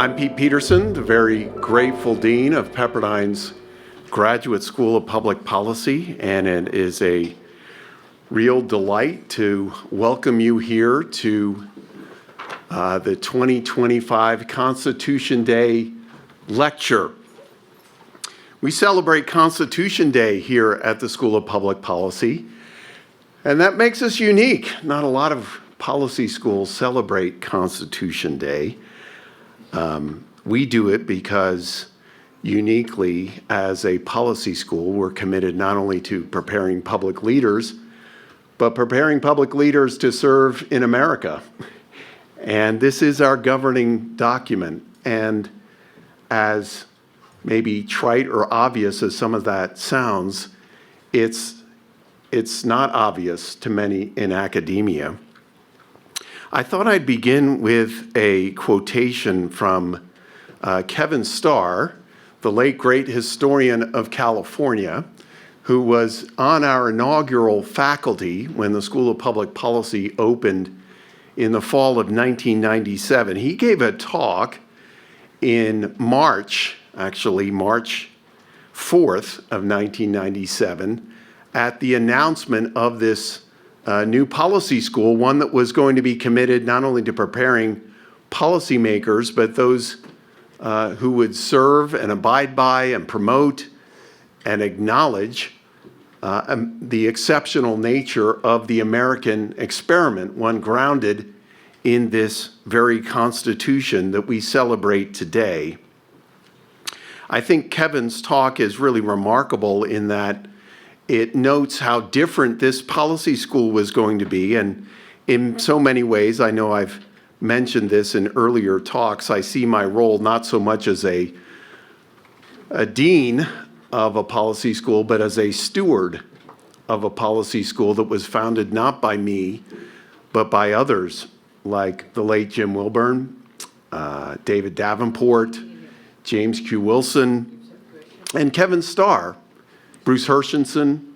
I'm Pete Peterson, the very grateful Dean of Pepperdine's Graduate School of Public Policy, and it is a real delight to welcome you here to the 2025 Constitution Day lecture. We celebrate Constitution Day here at the School of Public Policy, and that makes us unique. Not a lot of policy schools celebrate Constitution Day. We do it because uniquely as a policy school, we're committed not only to preparing public leaders, but preparing public leaders to serve in America. And this is our governing document. And as maybe trite or obvious as some of that sounds, it's not obvious to many in academia. I thought I'd begin with a quotation from Kevin Starr, the late great historian of California, who was on our inaugural faculty when the School of Public Policy opened in the fall of 1997. He gave a talk in March 4th of 1997 at the announcement of this new policy school, one that was going to be committed not only to preparing policymakers, but those who would serve and abide by and promote and acknowledge the exceptional nature of the American experiment, one grounded in this very Constitution that we celebrate today. I think Kevin's talk is really remarkable in that it notes how different this policy school was going to be, and in so many ways, I know I've mentioned this in earlier talks, I see my role not so much as a dean of a policy school, but as a steward of a policy school that was founded not by me, but by others like the late Jim Wilburn, David Davenport, James Q. Wilson, and Kevin Starr, Bruce Hershenson,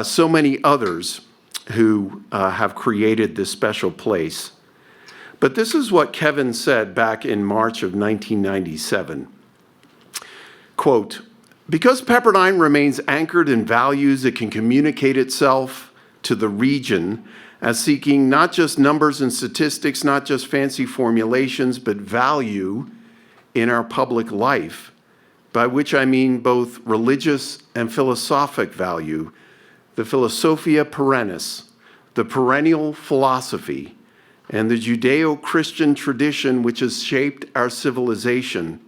so many others who have created this special place. But this is what Kevin said back in March of 1997. Quote, "Because Pepperdine remains anchored in values, it can communicate itself to the region as seeking not just numbers and statistics, not just fancy formulations, but value in our public life, by which I mean both religious and philosophic value, the philosophia perennis, the perennial philosophy, and the Judeo-Christian tradition which has shaped our civilization.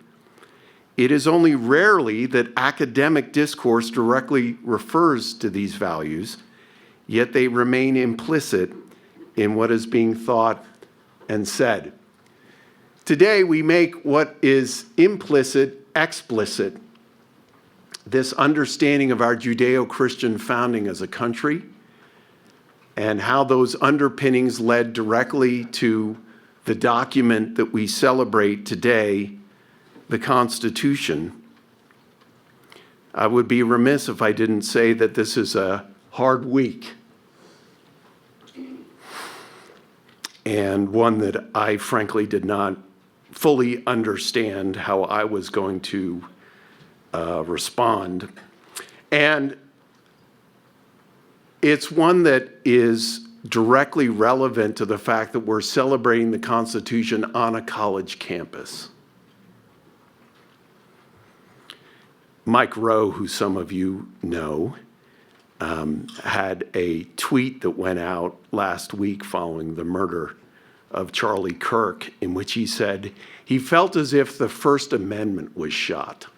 It is only rarely that academic discourse directly refers to these values, yet they remain implicit in what is being thought and said. Today, we make what is implicit explicit, this understanding of our Judeo-Christian founding as a country and how those underpinnings led directly to the document that we celebrate today, the Constitution. I would be remiss if I didn't say that this is a hard week and one that I frankly did not fully understand how I was going to respond. And it's one that is directly relevant to the fact that we're celebrating the Constitution on a college campus. Mike Rowe, who some of you know, had a tweet that went out last week following the murder of Charlie Kirk, in which he said he felt as if the First Amendment was shot.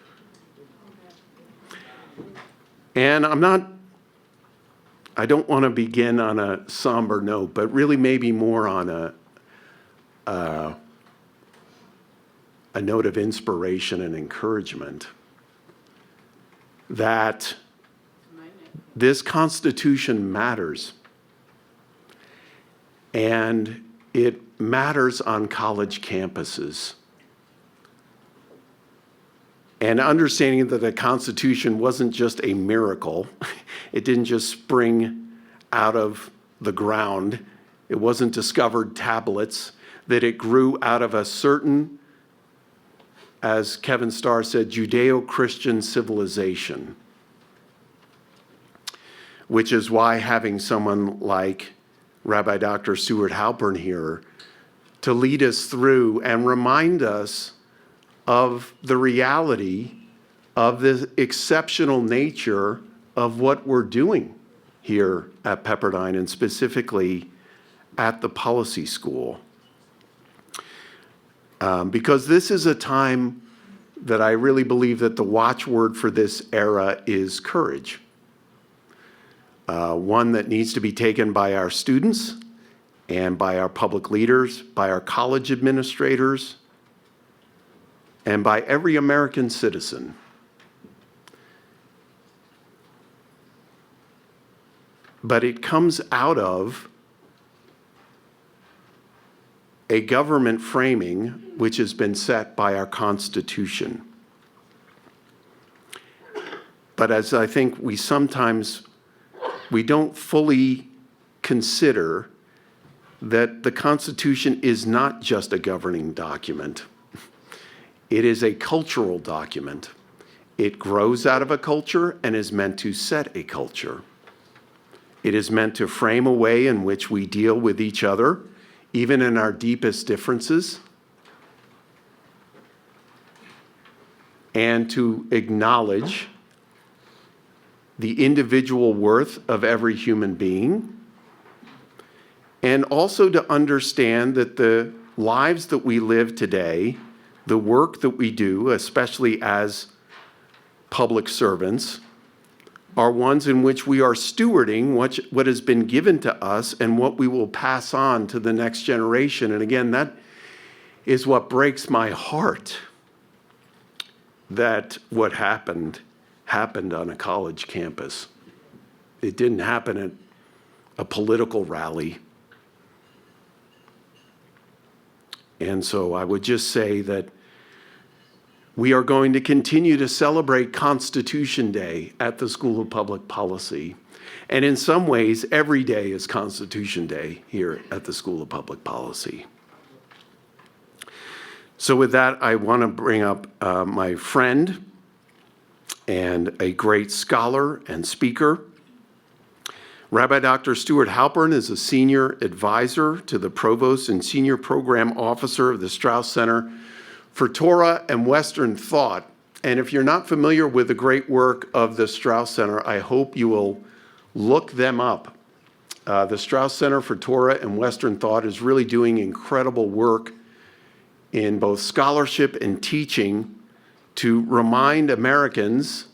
And I don't want to begin on a somber note, but really maybe more on a note of inspiration and encouragement that this Constitution matters. And it matters on college campuses. And understanding that the Constitution wasn't just a miracle, it didn't just spring out of the ground, it wasn't discovered tablets, that it grew out of a certain as Kevin Starr said, Judeo-Christian civilization, which is why having someone like Rabbi Dr. Stuart Halpern here to lead us through and remind us of the reality of the exceptional nature of what we're doing here at Pepperdine, and specifically at the policy school. Because this is a time that I really believe that the watchword for this era is courage. One that needs to be taken by our students and by our public leaders, by our college administrators, and by every American citizen. But it comes out of a government framing which has been set by our Constitution. But as I think we don't fully consider that the Constitution is not just a governing document. It is a cultural document. It grows out of a culture and is meant to set a culture. It is meant to frame a way in which we deal with each other, even in our deepest differences, and to acknowledge the individual worth of every human being, and also to understand that the lives that we live today, the work that we do, especially as public servants, are ones in which we are stewarding what has been given to us and what we will pass on to the next generation. And again, that is what breaks my heart, that what happened on a college campus. It didn't happen at a political rally. And so I would just say that we are going to continue to celebrate Constitution Day at the School of Public Policy. And in some ways, every day is Constitution Day here at the School of Public Policy. So with that, I want to bring up my friend and a great scholar and speaker. Rabbi Dr. Stuart Halpern is a senior advisor to the provost and senior program officer of the Straus Center for Torah and Western Thought. And if you're not familiar with the great work of the Straus Center, I hope you will look them up. The Straus Center for Torah and Western Thought is really doing incredible work in both scholarship and teaching to remind Americans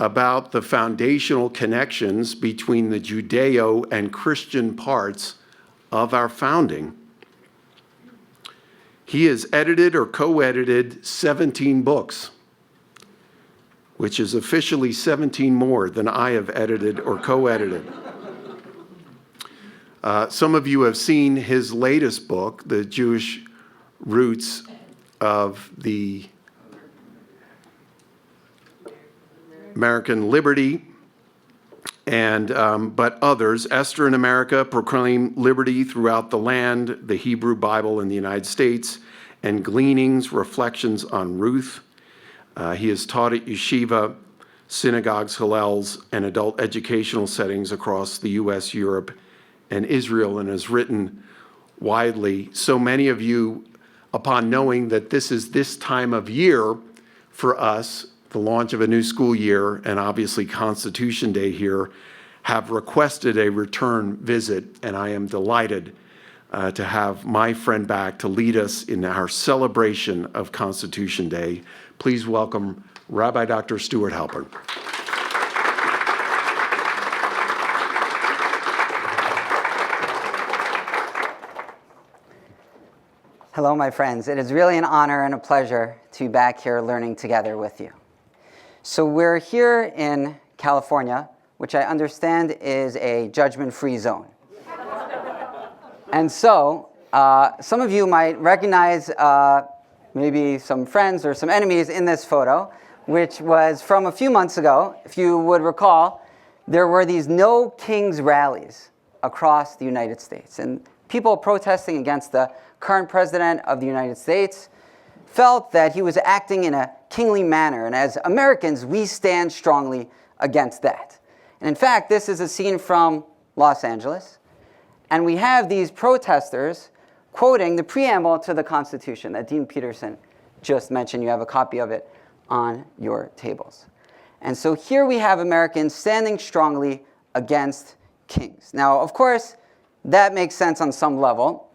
about the foundational connections between the Judeo and Christian parts of our founding. He has edited or co-edited 17 books, which is officially 17 more than I have edited or co-edited. Some of you have seen his latest book, The Jewish Roots of the American Liberty, and but others. Esther in America, Proclaim Liberty Throughout the Land, the Hebrew Bible in the United States, and Gleanings, Reflections on Ruth. He has taught at yeshiva, synagogues, hallels, and adult educational settings across the U.S., Europe, and Israel, and has written widely. So many of you, upon knowing that this is this time of year for us, the launch of a new school year, and obviously Constitution Day here, have requested a return visit, and I am delighted to have my friend back to lead us in our celebration of Constitution Day. Please welcome Rabbi Dr. Stuart Halpern. Hello, my friends. It is really an honor and a pleasure to be back here learning together with you. So we're here in California, which I understand is a judgment-free zone. And so some of you might recognize maybe some friends or some enemies in this photo, which was from a few months ago. If you would recall, there were these No Kings rallies across the United States, and people protesting against the current president of the United States, felt that he was acting in a kingly manner. And as Americans, we stand strongly against that. And in fact, this is a scene from Los Angeles. And we have these protesters quoting the preamble to the Constitution that Dean Peterson just mentioned. You have a copy of it on your tables. And so here we have Americans standing strongly against kings. Now, of course, that makes sense on some level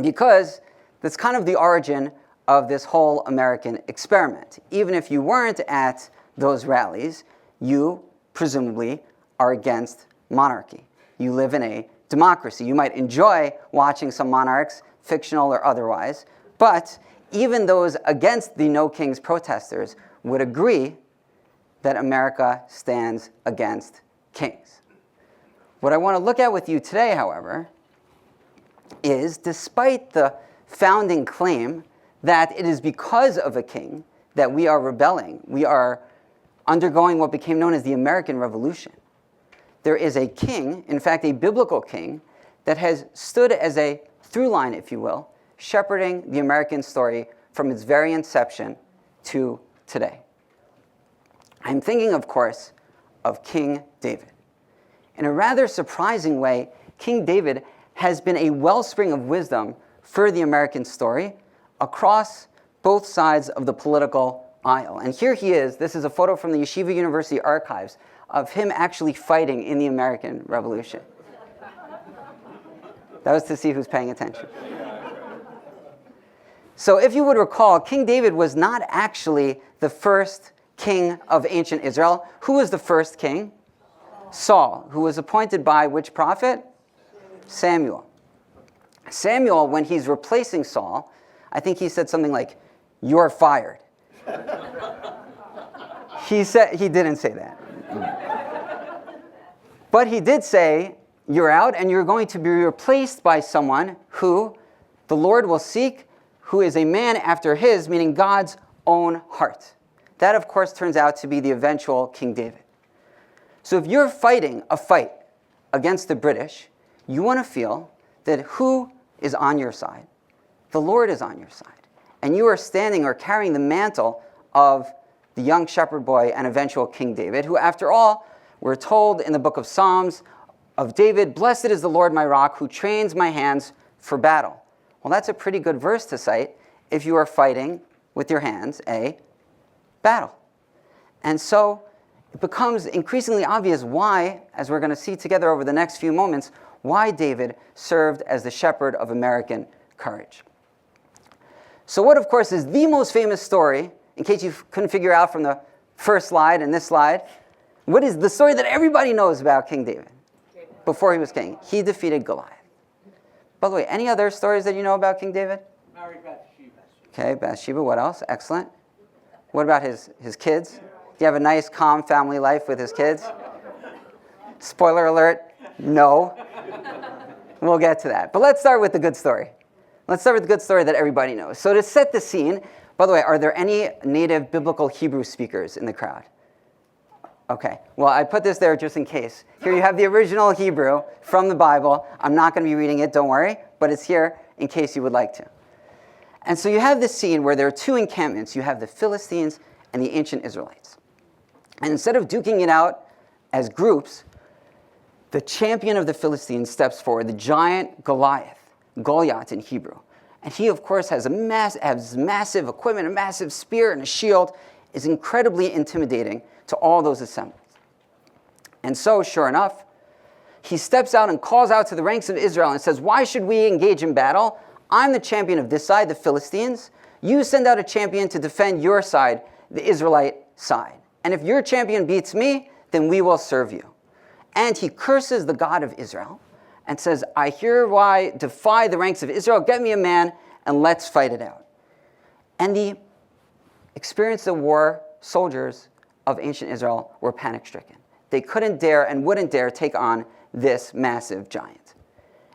because that's kind of the origin of this whole American experiment. Even if you weren't at those rallies, you presumably are against monarchy. You live in a democracy. You might enjoy watching some monarchs, fictional or otherwise, but even those against the No Kings protesters would agree that America stands against kings. What I want to look at with you today, however, is despite the founding claim that it is because of a king that we are rebelling, we are undergoing what became known as the American Revolution. There is a king, in fact a biblical king, that has stood as a through line, if you will, shepherding the American story from its very inception to today. I'm thinking, of course, of King David. In a rather surprising way, King David has been a wellspring of wisdom for the American story across both sides of the political aisle. And here he is. This is a photo from the Yeshiva University archives of him actually fighting in the American Revolution. That was to see who's paying attention. So if you would recall, King David was not actually the first king of ancient Israel. Who was the first king? Saul, who was appointed by which prophet? Samuel. Samuel, when he's replacing Saul, I think he said something like, "You're fired." He didn't say that. But he did say, "You're out and you're going to be replaced by someone who the Lord will seek, who is a man after his," meaning God's own heart. That, of course, turns out to be the eventual King David. So if you're fighting a fight against the British, you want to feel that who is on your side? The Lord is on your side. And you are standing or carrying the mantle of the young shepherd boy and eventual King David, who, after all, we're told in the book of Psalms of David, "Blessed is the Lord my rock, who trains my hands for battle." Well, that's a pretty good verse to cite if you are fighting with your hands a battle. And so it becomes increasingly obvious why, as we're going to see together over the next few moments, why David served as the shepherd of American courage. So what, of course, is the most famous story, in case you couldn't figure out from the first slide and this slide, what is the story that everybody knows about King David before he was king? He defeated Goliath. By the way, any other stories that you know about King David? Married Bathsheba. Okay, Bathsheba, what else? Excellent. What about his kids? Do you have a nice, calm family life with his kids? Spoiler alert, no. We'll get to that. But let's start with the good story. Let's start with the good story that everybody knows. So to set the scene, by the way, are there any native biblical Hebrew speakers in the crowd? Okay, well, I put this there just in case. Here you have the original Hebrew from the Bible. I'm not going to be reading it, don't worry, but it's here in case you would like to. And so you have this scene where there are two encampments. You have the Philistines and the ancient Israelites. And instead of duking it out as groups, the champion of the Philistines steps forward, the giant Goliath in Hebrew. And he, of course, has massive equipment, a massive spear and a shield, is incredibly intimidating to all those assembled. And so, sure enough, he steps out and calls out to the ranks of Israel and says, "Why should we engage in battle? I'm the champion of this side, the Philistines. You send out a champion to defend your side, the Israelite side. And if your champion beats me, then we will serve you." And he curses the God of Israel and says, "I hereby defy the ranks of Israel. Get me a man and let's fight it out." And the experienced the war soldiers of ancient Israel were panic-stricken. They couldn't dare and wouldn't dare take on this massive giant.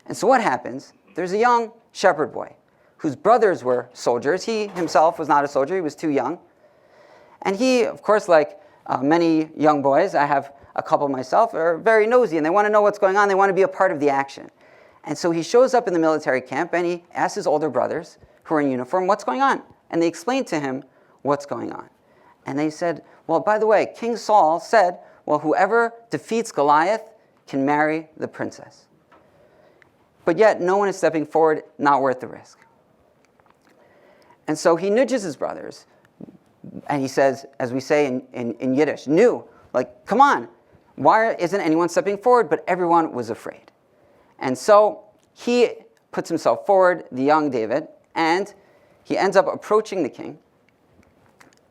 And so what happens? There's a young shepherd boy whose brothers were soldiers. He himself was not a soldier. He was too young. And he, of course, like many young boys, I have a couple myself, are very nosy and they want to know what's going on. They want to be a part of the action. And so he shows up in the military camp and he asks his older brothers who are in uniform, "What's going on? And they explained to him what's going on. And they said, well, by the way, King Saul said, well, whoever defeats Goliath can marry the princess. But yet, no one is stepping forward, not worth the risk. And so he nudges his brothers, and he says, as we say in Yiddish, "Nu, like, come on, why isn't anyone stepping forward?" But everyone was afraid. And so he puts himself forward, the young David, and he ends up approaching the king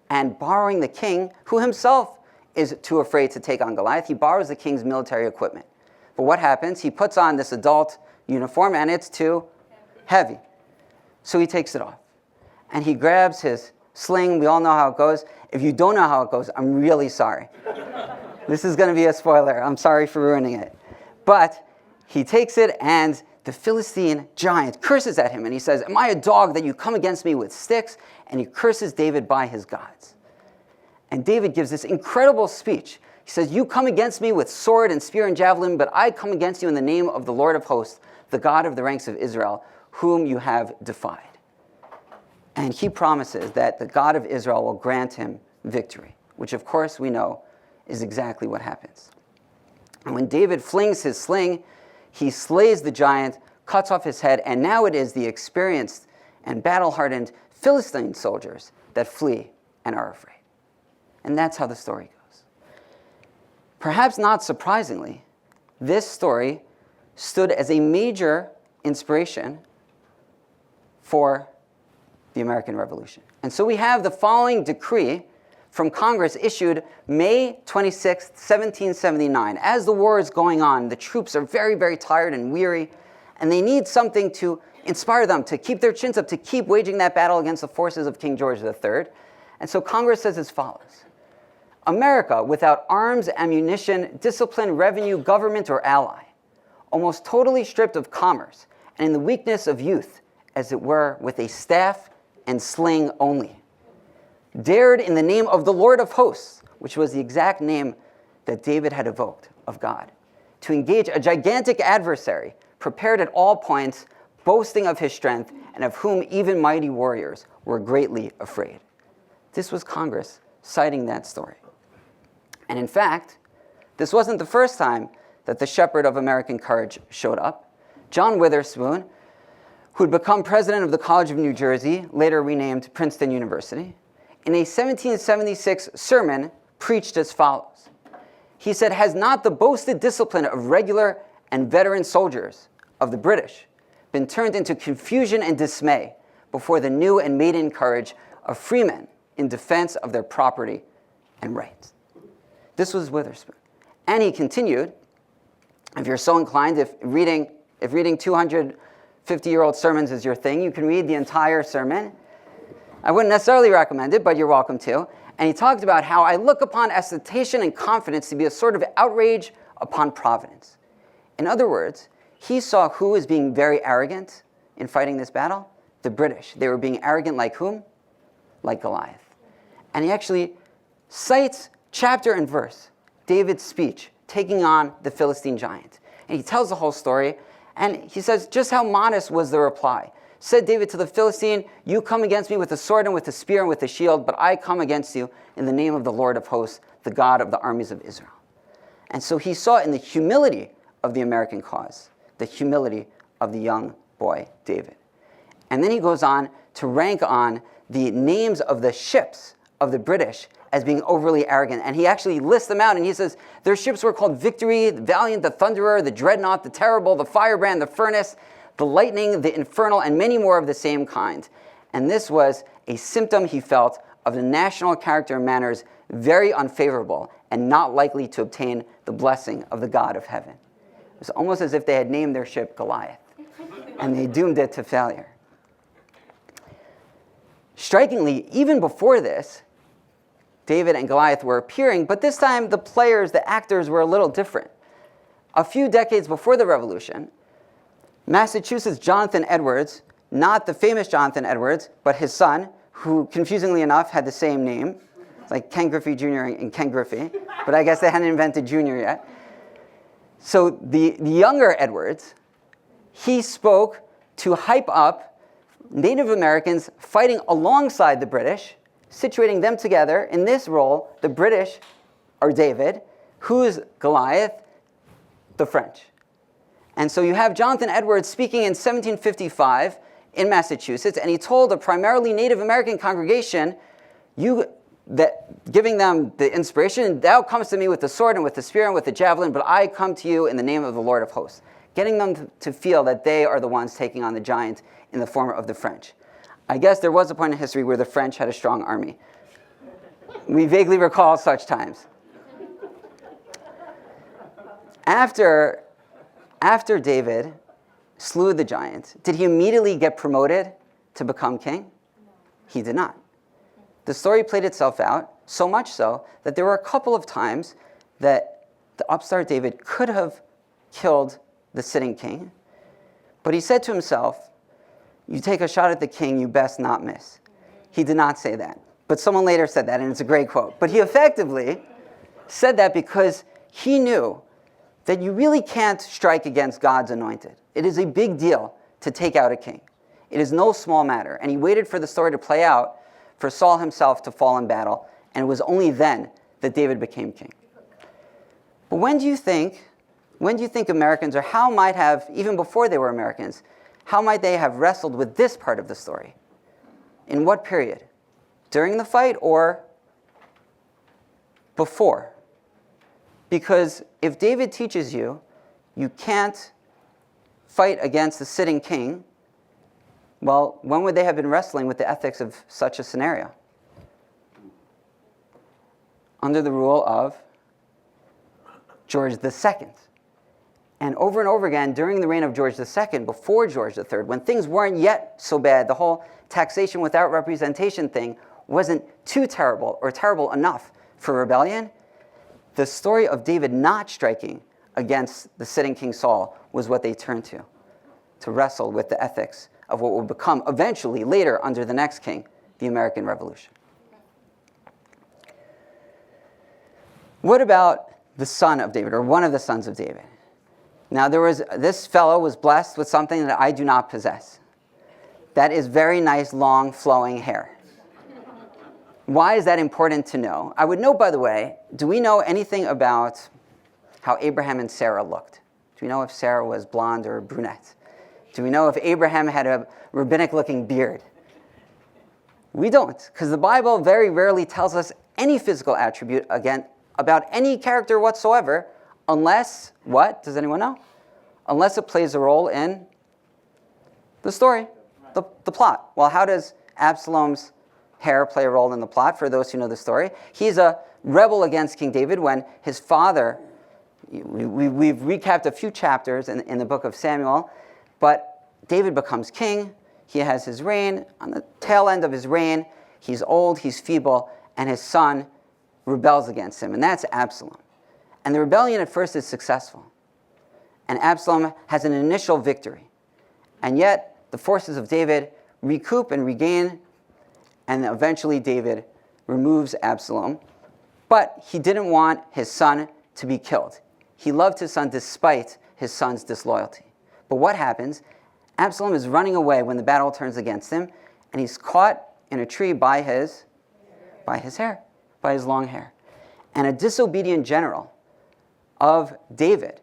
and borrowing the king, who himself is too afraid to take on Goliath. He borrows the king's military equipment. But what happens? He puts on this adult uniform, and it's too heavy. So he takes it off. And he grabs his sling. We all know how it goes. If you don't know how it goes, I'm really sorry. This is going to be a spoiler. I'm sorry for ruining it. But he takes it, and the Philistine giant curses at him, and he says, "Am I a dog that you come against me with sticks?" And he curses David by his gods. And David gives this incredible speech. He says, "You come against me with sword and spear and javelin, but I come against you in the name of the Lord of hosts, the God of the ranks of Israel, whom you have defied." And he promises that the God of Israel will grant him victory, which of course we know is exactly what happens. And when David flings his sling, he slays the giant, cuts off his head, and now it is the experienced and battle-hardened Philistine soldiers that flee and are afraid. And that's how the story goes. Perhaps not surprisingly, this story stood as a major inspiration for the American Revolution. And so we have the following decree from Congress issued May 26, 1779. As the war is going on, the troops are very, very tired and weary, and they need something to inspire them to keep their chins up, to keep waging that battle against the forces of King George III. And so Congress says as follows: America, without arms, ammunition, discipline, revenue, government, or ally, almost totally stripped of commerce, and in the weakness of youth, as it were, with a staff and sling only, dared in the name of the Lord of hosts, which was the exact name that David had evoked of God, to engage a gigantic adversary, prepared at all points, boasting of his strength, and of whom even mighty warriors were greatly afraid. This was Congress citing that story. And in fact, this wasn't the first time that the shepherd of American courage showed up. John Witherspoon, who'd become president of the College of New Jersey, later renamed Princeton University, in a 1776 sermon preached as follows. He said, "Has not the boasted discipline of regular and veteran soldiers of the British been turned into confusion and dismay before the new and maiden courage of freemen in defense of their property and rights?" This was Witherspoon. And he continued, if you're so inclined, if reading 250-year-old sermons is your thing, you can read the entire sermon. I wouldn't necessarily recommend it, but you're welcome to. And he talked about how I look upon exultation and confidence to be a sort of outrage upon providence. In other words, he saw who was being very arrogant in fighting this battle? The British. They were being arrogant like whom? Like Goliath. And he actually cites chapter and verse, David's speech, taking on the Philistine giant. And he tells the whole story, and he says, just how modest was the reply. Said David to the Philistine, "You come against me with a sword and with a spear and with a shield, but I come against you in the name of the Lord of hosts, the God of the armies of Israel." And so he saw in the humility of the American cause, the humility of the young boy David. And then he goes on to rank on the names of the ships of the British as being overly arrogant. And he actually lists them out, and he says their ships were called Victory, the Valiant, the Thunderer, the Dreadnought, the Terrible, the Firebrand, the Furnace, the Lightning, the Infernal, and many more of the same kind. And this was a symptom, he felt, of the national character and manners very unfavorable and not likely to obtain the blessing of the God of heaven. It was almost as if they had named their ship Goliath, and they doomed it to failure. Strikingly, even before this, David and Goliath were appearing, but this time the players, the actors, were a little different. A few decades before the Revolution, Massachusetts Jonathan Edwards, not the famous Jonathan Edwards, but his son, who confusingly enough had the same name, like Ken Griffey Jr. and Ken Griffey, but I guess they hadn't invented Jr. yet. So the younger Edwards, he spoke to hype up Native Americans fighting alongside the British, situating them together in this role. The British are David. Who's Goliath? The French. And so you have Jonathan Edwards speaking in 1755 in Massachusetts, and he told a primarily Native American congregation, giving them the inspiration, thou comes to me with the sword and with the spear and with the javelin, but I come to you in the name of the Lord of hosts. Getting them to feel that they are the ones taking on the giant in the form of the French. I guess there was a point in history where the French had a strong army. We vaguely recall such times. After David slew the giant, did he immediately get promoted to become king? He did not. The story played itself out, so much so that there were a couple of times that the upstart David could have killed the sitting king, but he said to himself, you take a shot at the king, you best not miss. He did not say that, but someone later said that, and it's a great quote. But he effectively said that because he knew that you really can't strike against God's anointed. It is a big deal to take out a king. It is no small matter. And he waited for the story to play out, for Saul himself to fall in battle, and it was only then that David became king. But when do you think Americans, or how might have, even before they were Americans, how might they have wrestled with this part of the story? In what period? During the fight or before? Because if David teaches you, you can't fight against the sitting king, well, when would they have been wrestling with the ethics of such a scenario? Under the rule of George II. And over again, during the reign of George II, before George III, when things weren't yet so bad, the whole taxation without representation thing wasn't too terrible or terrible enough for rebellion, the story of David not striking against the sitting King Saul was what they turned to wrestle with the ethics of what would become eventually, later, under the next king, the American Revolution. What about the son of David, or one of the sons of David? Now, this fellow was blessed with something that I do not possess. That is very nice, long, flowing hair. Why is that important to know? I would know, by the way, do we know anything about how Abraham and Sarah looked? Do we know if Sarah was blonde or brunette? Do we know if Abraham had a rabbinic-looking beard? We don't, because the Bible very rarely tells us any physical attribute, again, about any character whatsoever, unless, what? Does anyone know? Unless it plays a role in the story, the plot. Well, how does Absalom's hair play a role in the plot, for those who know the story? He's a rebel against King David when his father, we've recapped a few chapters in the book of Samuel, but David becomes king. He has his reign. On the tail end of his reign, he's old, he's feeble, and his son rebels against him, and that's Absalom. And the rebellion at first is successful. And Absalom has an initial victory. And yet, the forces of David recoup and regain, and eventually David removes Absalom. But he didn't want his son to be killed. He loved his son despite his son's disloyalty. But what happens? Absalom is running away when the battle turns against him, and he's caught in a tree by his long hair. And a disobedient general of David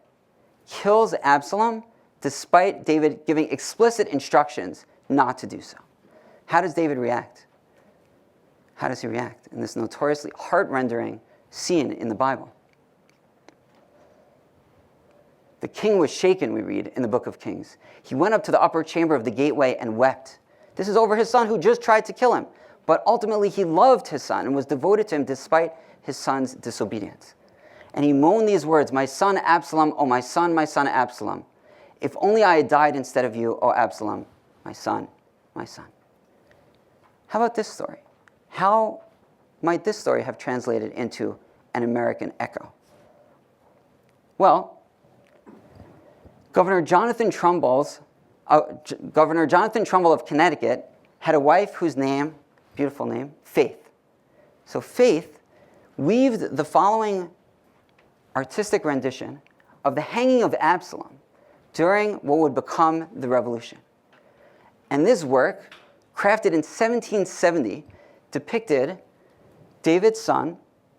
kills Absalom despite David giving explicit instructions not to do so. How does David react? How does he react in this notoriously heart-rendering scene in the Bible? The king was shaken, we read in the book of Kings. He went up to the upper chamber of the gateway and wept. This is over his son who just tried to kill him. But ultimately he loved his son and was devoted to him despite his son's disobedience. And he moaned these words, my son Absalom, oh my son Absalom. If only I had died instead of you, O Absalom, my son, my son. How about this story? How might this story have translated into an American echo? Well, Governor Jonathan Trumbull of Connecticut had a wife whose name, beautiful name, Faith. So Faith weaved the following artistic rendition of the hanging of Absalom during what would become the revolution. And this work, crafted in 1770, depicted David's son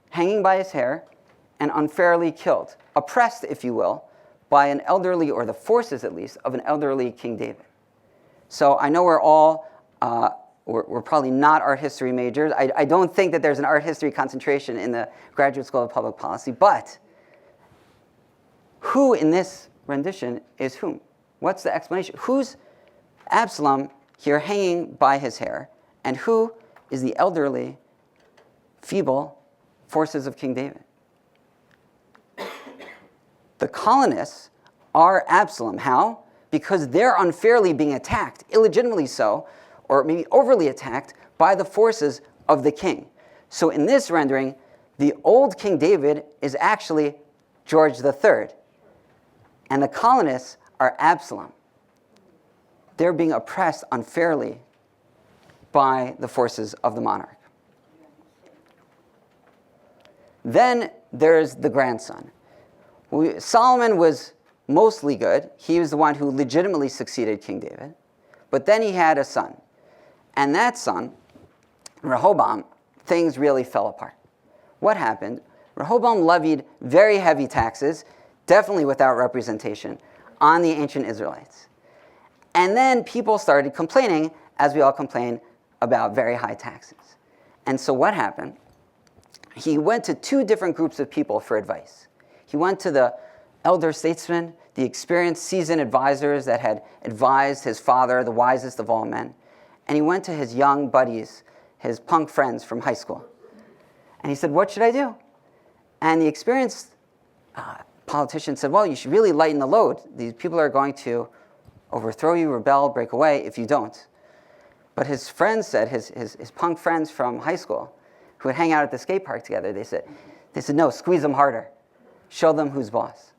hanging by his hair and unfairly killed, oppressed, if you will, by an elderly, or the forces at least, of an elderly King David. So I know we're all, we're probably not art history majors. I don't think that there's an art history concentration in the Graduate School of Public Policy, but who in this rendition is whom? What's the explanation? Who's Absalom here hanging by his hair, and who is the elderly, feeble forces of King David? The colonists are Absalom. How? Because they're unfairly being attacked, illegitimately so, or maybe overly attacked, by the forces of the king. So in this rendering, the old King David is actually George III, and the colonists are Absalom. They're being oppressed unfairly by the forces of the monarch. Then there's the grandson. Solomon was mostly good. He was the one who legitimately succeeded King David. But then he had a son. And that son, Rehoboam, things really fell apart. What happened? Rehoboam levied very heavy taxes, definitely without representation, on the ancient Israelites. And then people started complaining, as we all complain, about very high taxes. And so what happened? He went to two different groups of people for advice. He went to the elder statesmen, the experienced, seasoned advisors that had advised his father, the wisest of all men. And he went to his young buddies, his punk friends from high school. And he said, what should I do? And the experienced politician said, well, you should really lighten the load. These people are going to overthrow you, rebel, break away if you don't. But his friends said, his punk friends from high school, who would hang out at the skate park together, they said, no, squeeze them harder. Show them who's boss.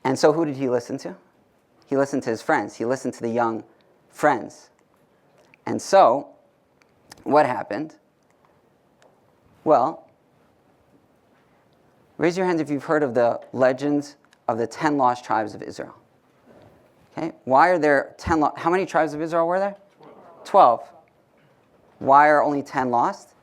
And so who did he listen to? He listened to his friends. He listened to the young friends. And so, what happened? Well, raise your hand if you've heard of the legends of the 10 lost tribes of Israel. Okay, why are there 10 lost? How many tribes of Israel were there? 12. Why are only 10 lost?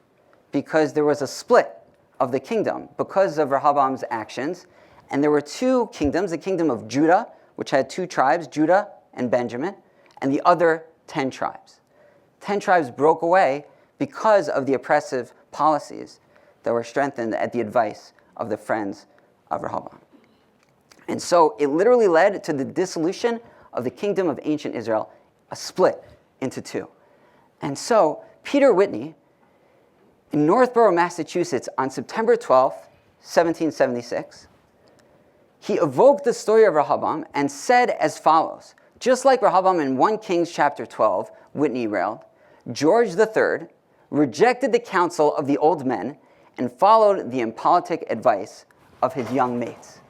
Because there was a split of the kingdom because of Rehoboam's actions. And there were two kingdoms, the kingdom of Judah, which had two tribes, Judah and Benjamin, and the other 10 tribes. 10 tribes broke away because of the oppressive policies that were strengthened at the advice of the friends of Rehoboam. And so it literally led to the dissolution of the kingdom of ancient Israel, a split into two. And so Peter Whitney, in Northborough, Massachusetts, on September 12th, 1776, he evoked the story of Rehoboam and said as follows, just like Rehoboam in 1 Kings chapter 12, Whitney railed, George III rejected the counsel of the old men and followed the impolitic advice of his young mates.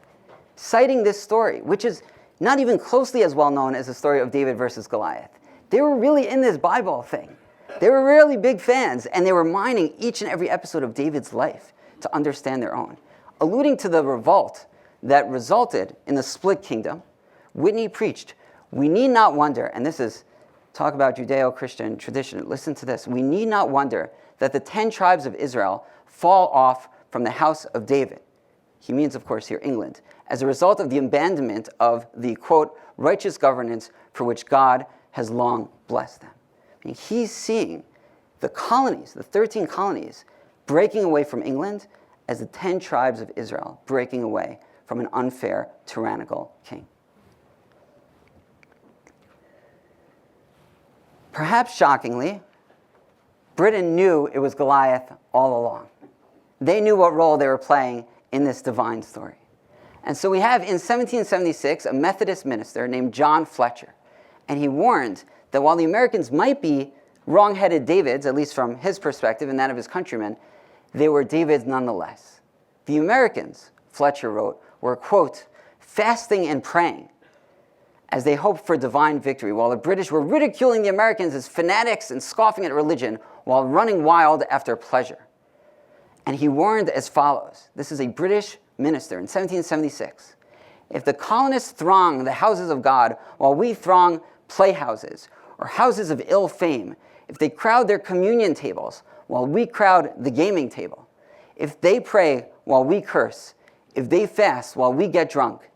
Citing this story, which is not even closely as well known as the story of David versus Goliath. They were really in this Bible thing. They were really big fans, and they were mining each and every episode of David's life to understand their own. Alluding to the revolt that resulted in the split kingdom, Whitney preached, we need not wonder, and this is talk about Judeo-Christian tradition, listen to this, we need not wonder that the 10 tribes of Israel fall off from the house of David. He means, of course, here England, as a result of the abandonment of the, quote, righteous governance for which God has long blessed them. I mean, he's seeing the colonies, the 13 colonies, breaking away from England as the 10 tribes of Israel breaking away from an unfair, tyrannical king. Perhaps shockingly, Britain knew it was Goliath all along. They knew what role they were playing in this divine story. And so we have in 1776 a Methodist minister named John Fletcher. And he warned that while the Americans might be wrong-headed Davids, at least from his perspective and that of his countrymen, they were Davids nonetheless. The Americans, Fletcher wrote, were, quote, fasting and praying as they hoped for divine victory, while the British were ridiculing the Americans as fanatics and scoffing at religion while running wild after pleasure. And he warned as follows. This is a British minister in 1776. If the colonists throng the houses of God while we throng playhouses, or houses of ill fame, if they crowd their communion tables while we crowd the gaming table, if they pray while we curse, if they fast while we get drunk,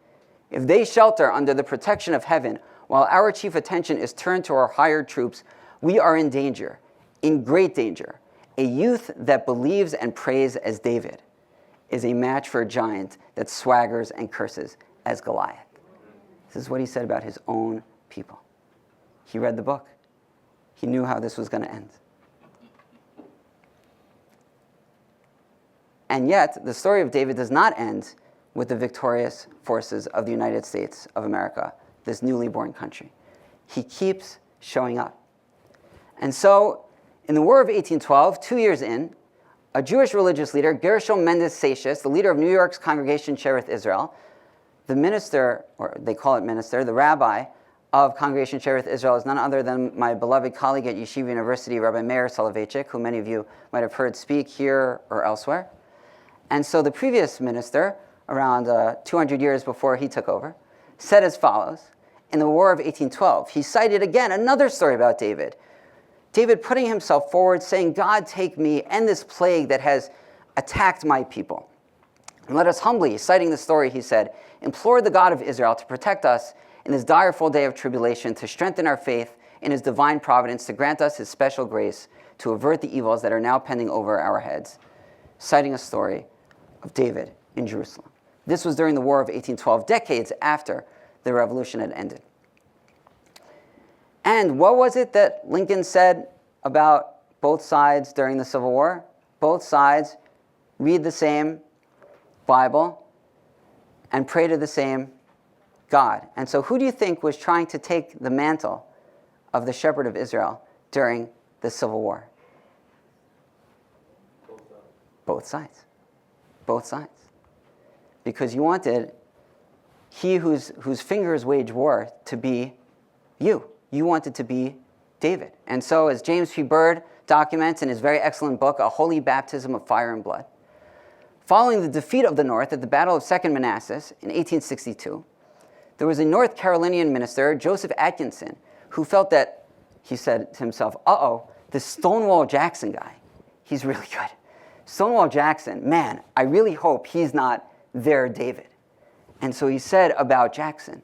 if they shelter under the protection of heaven while our chief attention is turned to our hired troops, we are in danger, in great danger. A youth that believes and prays as David is a match for a giant that swaggers and curses as Goliath. This is what he said about his own people. He read the book. He knew how this was going to end. And yet, the story of David does not end with the victorious forces of the United States of America, this newly born country. He keeps showing up. And so, in the War of 1812, 2 years in, a Jewish religious leader, Gershom Mendes Seixas, the leader of New York's congregation Shearith Israel, the minister, or they call it minister, the rabbi of Congregation Shearith Israel is none other than my beloved colleague at Yeshiva University, Rabbi Meir Soloveitchik, who many of you might have heard speak here or elsewhere. And so the previous minister, around 200 years before he took over, said as follows, in the War of 1812, he cited again another story about David. David putting himself forward, saying, God, take me, end this plague that has attacked my people. And let us humbly, citing the story, he said, implore the God of Israel to protect us in this direful day of tribulation, to strengthen our faith in his divine providence, to grant us his special grace, to avert the evils that are now pending over our heads, citing a story of David in Jerusalem. This was during the War of 1812, decades after the revolution had ended. And what was it that Lincoln said about both sides during the Civil War? Both sides read the same Bible and pray to the same God. And so who do you think was trying to take the mantle of the shepherd of Israel during the Civil War? Both sides. Both sides. Because you wanted he whose fingers wage war to be you. You wanted to be David. And so as James P. Byrd documents in his very excellent book, A Holy Baptism of Fire and Blood, following the defeat of the North at the Battle of Second Manassas in 1862, there was a North Carolinian minister, Joseph Atkinson, who felt that, he said to himself, this Stonewall Jackson guy, he's really good. Stonewall Jackson, man, I really hope he's not their David. And so he said about Jackson,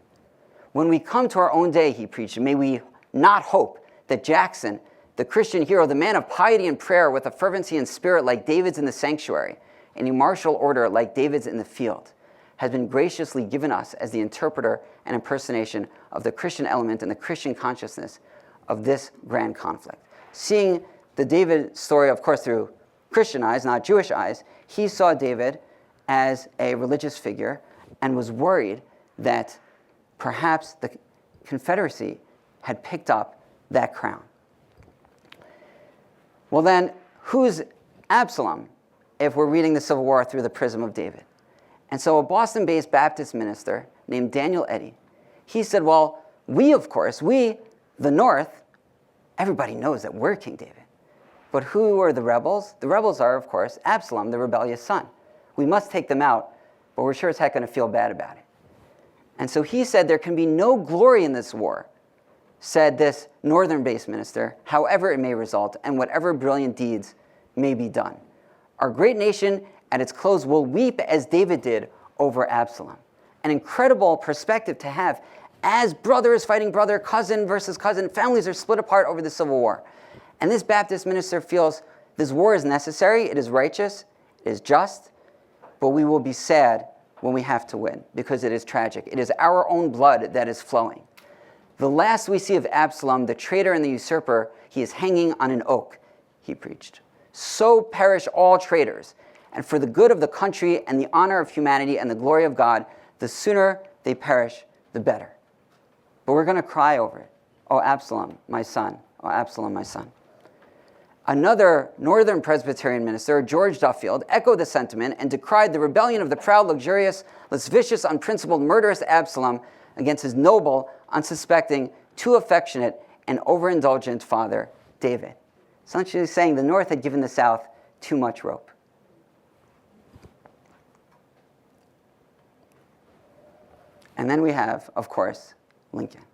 when we come to our own day, he preached, may we not hope that Jackson, the Christian hero, the man of piety and prayer with a fervency and spirit like David's in the sanctuary, and a martial order like David's in the field, has been graciously given us as the interpreter and impersonation of the Christian element and the Christian consciousness of this grand conflict. Seeing the David story, of course, through Christian eyes, not Jewish eyes, he saw David as a religious figure and was worried that perhaps the Confederacy had picked up that crown. Well then, who's Absalom if we're reading the Civil War through the prism of David? And so a Boston-based Baptist minister named Daniel Eddy, he said, well, we, the North, everybody knows that we're King David. But who are the rebels? The rebels are, of course, Absalom, the rebellious son. We must take them out, but we're sure as heck going to feel bad about it. And so he said there can be no glory in this war, said this northern-based minister, however it may result, and whatever brilliant deeds may be done. Our great nation at its close will weep as David did over Absalom. An incredible perspective to have. As brother is fighting brother, cousin versus cousin, families are split apart over the Civil War. And this Baptist minister feels this war is necessary, it is righteous, it is just, but we will be sad when we have to win, because it is tragic. It is our own blood that is flowing. The last we see of Absalom, the traitor and the usurper, he is hanging on an oak, he preached. So perish all traitors, and for the good of the country and the honor of humanity and the glory of God, the sooner they perish, the better. But we're going to cry over it. Oh, Absalom, my son. Oh, Absalom, my son. Another Northern Presbyterian minister, George Duffield, echoed the sentiment and decried the rebellion of the proud, luxurious, lascivious, unprincipled, murderous Absalom against his noble, unsuspecting, too affectionate, and overindulgent father, David. Essentially saying the North had given the South too much rope. And then we have, of course, Lincoln.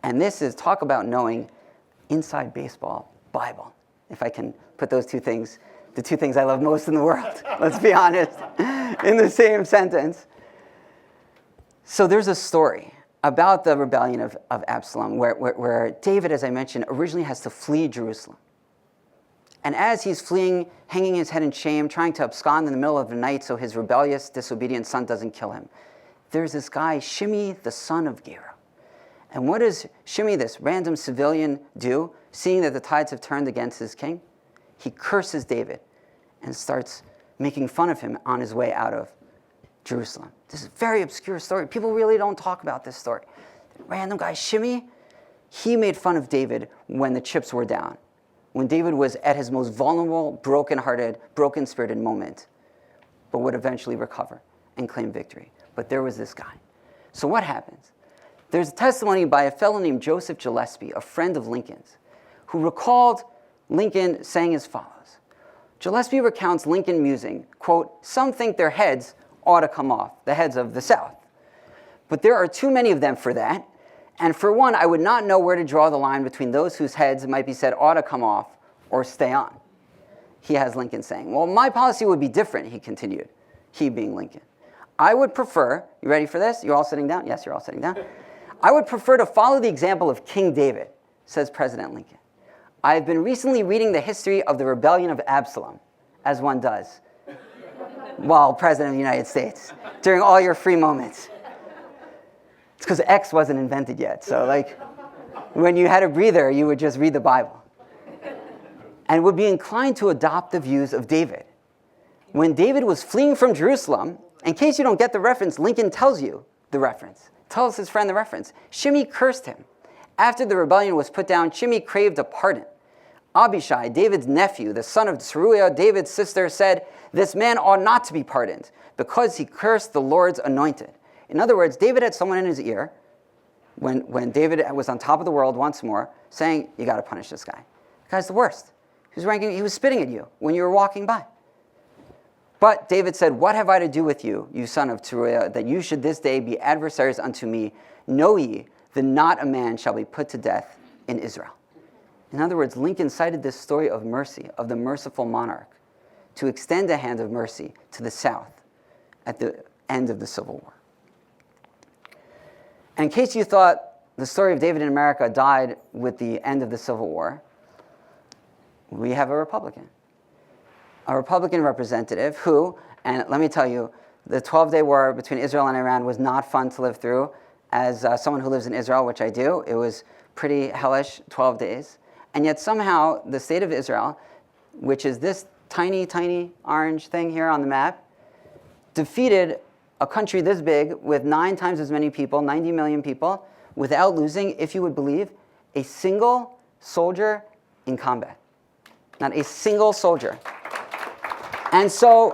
And this is, talk about knowing inside baseball, Bible. If I can put those two things, the two things I love most in the world, let's be honest, in the same sentence. So there's a story about the rebellion of Absalom where David, as I mentioned, originally has to flee Jerusalem. And as he's fleeing, hanging his head in shame, trying to abscond in the middle of the night so his rebellious, disobedient son doesn't kill him, there's this guy, Shimei, the son of Gera. And what does Shimei, this random civilian, do, seeing that the tides have turned against his king? He curses David and starts making fun of him on his way out of Jerusalem. This is a very obscure story. People really don't talk about this story. Random guy, Shimei, he made fun of David when the chips were down, when David was at his most vulnerable, broken-hearted, broken-spirited moment, but would eventually recover and claim victory. But there was this guy. So what happens? There's a testimony by a fellow named Joseph Gillespie, a friend of Lincoln's, who recalled Lincoln saying as follows. Gillespie recounts Lincoln musing, quote, "Some think their heads ought to come off, the heads of the South. But there are too many of them for that, and for one, I would not know where to draw the line between those whose heads, it might be said, ought to come off or stay on." He has Lincoln saying, "Well, my policy would be different," he continued, he being Lincoln. "I would prefer," you ready for this? You're all sitting down? Yes, you're all sitting down. "I would prefer to follow the example of King David," says President Lincoln. "I have been recently reading the history of the rebellion of Absalom," as one does, while President of the United States, during all your free moments. It's because X wasn't invented yet, so when you had a breather, you would just read the Bible. And would be inclined to adopt the views of David. When David was fleeing from Jerusalem, in case you don't get the reference, Lincoln tells you the reference. Tells his friend the reference. Shimei cursed him. After the rebellion was put down, Shimei craved a pardon. Abishai, David's nephew, the son of Zeruiah, David's sister, said, "This man ought not to be pardoned, because he cursed the Lord's anointed." In other words, David had someone in his ear, when David was on top of the world once more, saying, "You got to punish this guy. The guy's the worst. He was spitting at you when you were walking by." But David said, "What have I to do with you, you son of Zeruiah, that you should this day be adversaries unto me? Know ye that not a man shall be put to death in Israel." In other words, Lincoln cited this story of mercy, of the merciful monarch, to extend a hand of mercy to the South at the end of the Civil War. And in case you thought the story of David in America died with the end of the Civil War, we have a Republican representative who, and let me tell you, the 12-day war between Israel and Iran was not fun to live through. As someone who lives in Israel, which I do, it was pretty hellish 12 days. And yet somehow the state of Israel, which is this tiny, tiny orange thing here on the map, defeated a country this big with 9 times as many people, 90 million people, without losing, if you would believe, a single soldier in combat. Not a single soldier. And so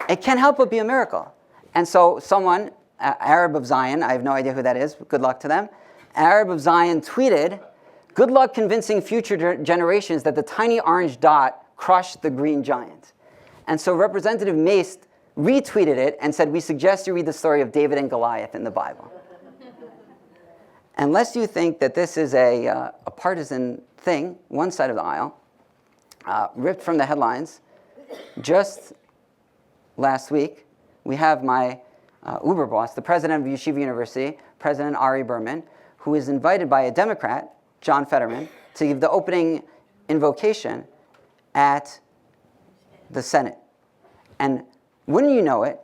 it can't help but be a miracle. And so someone, Arab of Zion, I have no idea who that is, but good luck to them, Arab of Zion tweeted, "Good luck convincing future generations that the tiny orange dot crushed the green giant." And so Representative Mace retweeted it and said, "We suggest you read the story of David and Goliath in the Bible." Unless you think that this is a partisan thing, one side of the aisle, ripped from the headlines, just last week, we have my Uber boss, the president of Yeshiva University, President Ari Berman, who is invited by a Democrat, John Fetterman, to give the opening invocation at the Senate. And wouldn't you know it,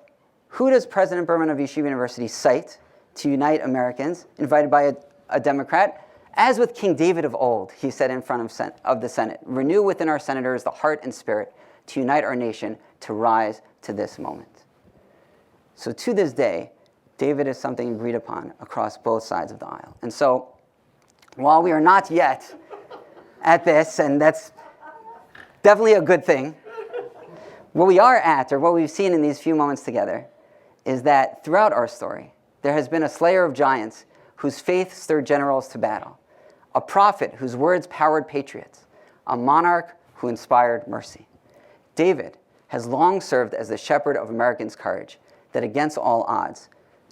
who does President Berman of Yeshiva University cite to unite Americans, invited by a Democrat? As with King David of old, he said in front of the Senate, "Renew within our senators the heart and spirit to unite our nation to rise to this moment." So to this day, David is something agreed upon across both sides of the aisle. And so, while we are not yet at this, and that's definitely a good thing, what we are at, or what we've seen in these few moments together, is that throughout our story, there has been a slayer of giants whose faith stirred generals to battle, a prophet whose words powered patriots, a monarch who inspired mercy. David has long served as the shepherd of Americans' courage, that against all odds,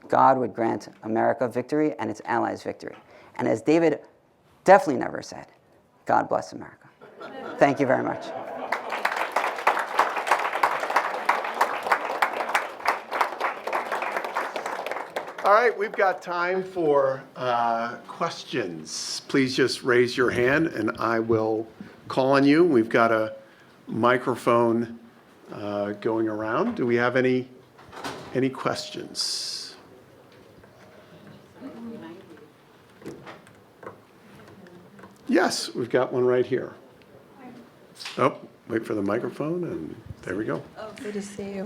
God would grant America victory and its allies victory. And as David definitely never said, God bless America. Thank you very much. All right, we've got time for questions. Please just raise your hand and I will call on you. We've got a microphone going around. Do we have any questions? Yes, we've got one right here. Oh, wait for the microphone, and there we go. Oh, good to see you.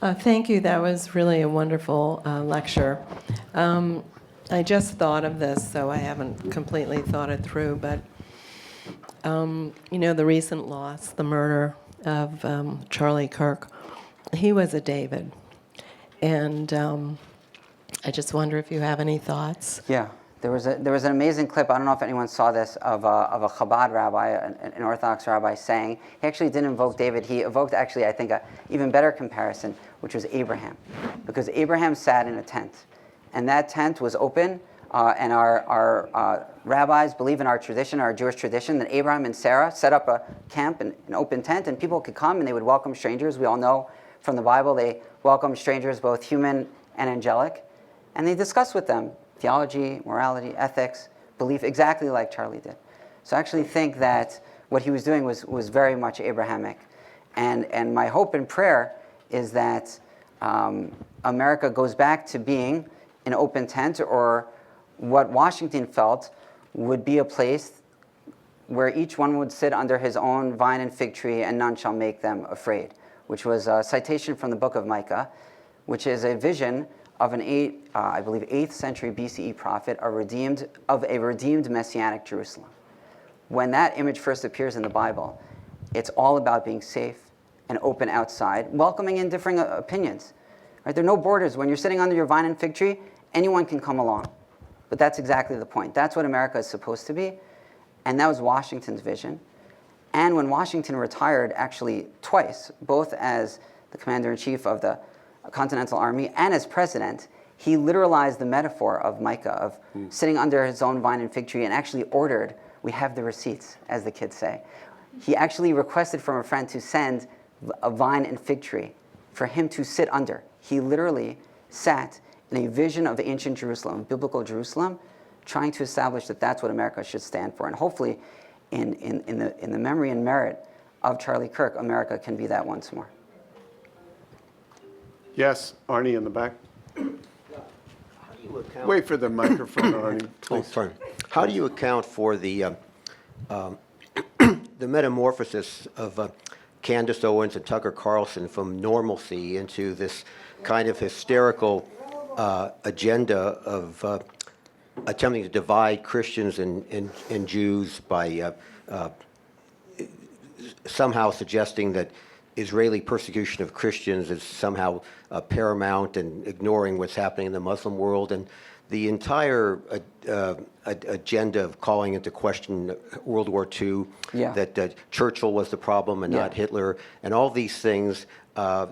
Thank you. That was really a wonderful lecture. I just thought of this, so I haven't completely thought it through, but the recent loss, the murder of Charlie Kirk, he was a David. And I just wonder if you have any thoughts. Yeah. There was an amazing clip, I don't know if anyone saw this, of a Chabad rabbi, an Orthodox rabbi saying, he actually didn't invoke David, he evoked actually, I think, an even better comparison, which was Abraham. Because Abraham sat in a tent, and that tent was open, and our rabbis believe in our tradition, our Jewish tradition, that Abraham and Sarah set up a camp, an open tent, and people could come and they would welcome strangers. We all know from the Bible they welcome strangers, both human and angelic, and they discuss with them theology, morality, ethics, belief, exactly like Charlie did. So I actually think that what he was doing was very much Abrahamic. And my hope and prayer is that America goes back to being an open tent, or what Washington felt would be a place where each one would sit under his own vine and fig tree and none shall make them afraid, which was a citation from the book of Micah, which is a vision of an 8th century BCE prophet, of a redeemed messianic Jerusalem. When that image first appears in the Bible, it's all about being safe and open outside, welcoming in differing opinions. Right? There are no borders. When you're sitting under your vine and fig tree, anyone can come along. But that's exactly the point. That's what America is supposed to be, and that was Washington's vision. And when Washington retired, actually twice, both as the commander-in-chief of the Continental Army and as president, he literalized the metaphor of Micah, of sitting under his own vine and fig tree, and actually ordered, we have the receipts, as the kids say. He actually requested from a friend to send a vine and fig tree for him to sit under. He literally sat in a vision of ancient Jerusalem, biblical Jerusalem, trying to establish that that's what America should stand for. And hopefully, in the memory and merit of Charlie Kirk, America can be that once more. Yes, Arnie in the back. How do you account? Wait for the microphone, Arnie, Oh, please. sorry. How do you account for the metamorphosis of Candace Owens and Tucker Carlson from normalcy into this kind of hysterical agenda of attempting to divide Christians and Jews by somehow suggesting that Israeli persecution of Christians is somehow paramount, and ignoring what's happening in the Muslim world, and the entire agenda of calling into question World War II, Yeah. that Churchill was the problem and not Hitler, and all these things. I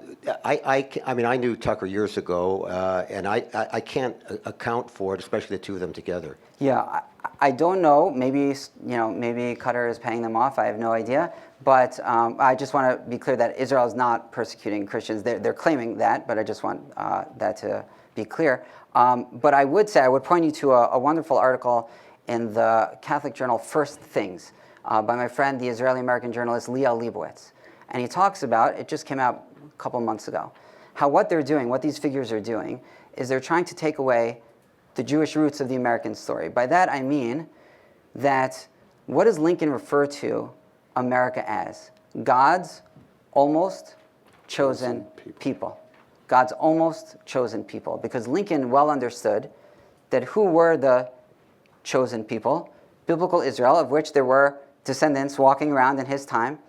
mean, I knew Tucker years ago, and I can't account for it, especially the two of them together. Yeah, I don't know. Maybe Qatar is paying them off. I have no idea. But I just want to be clear that Israel is not persecuting Christians. They're claiming that, but I just want that to be clear. But I would point you to a wonderful article in the Catholic journal First Things by my friend, the Israeli-American journalist Liel Leibowitz. And he talks about, it just came out a couple months ago, how what they're doing, what these figures are doing, is they're trying to take away the Jewish roots of the American story. By that I mean that what does Lincoln refer to America as? God's almost chosen people. God's almost chosen people. Because Lincoln well understood that who were the chosen people? Biblical Israel, of which there were descendants walking around in his time.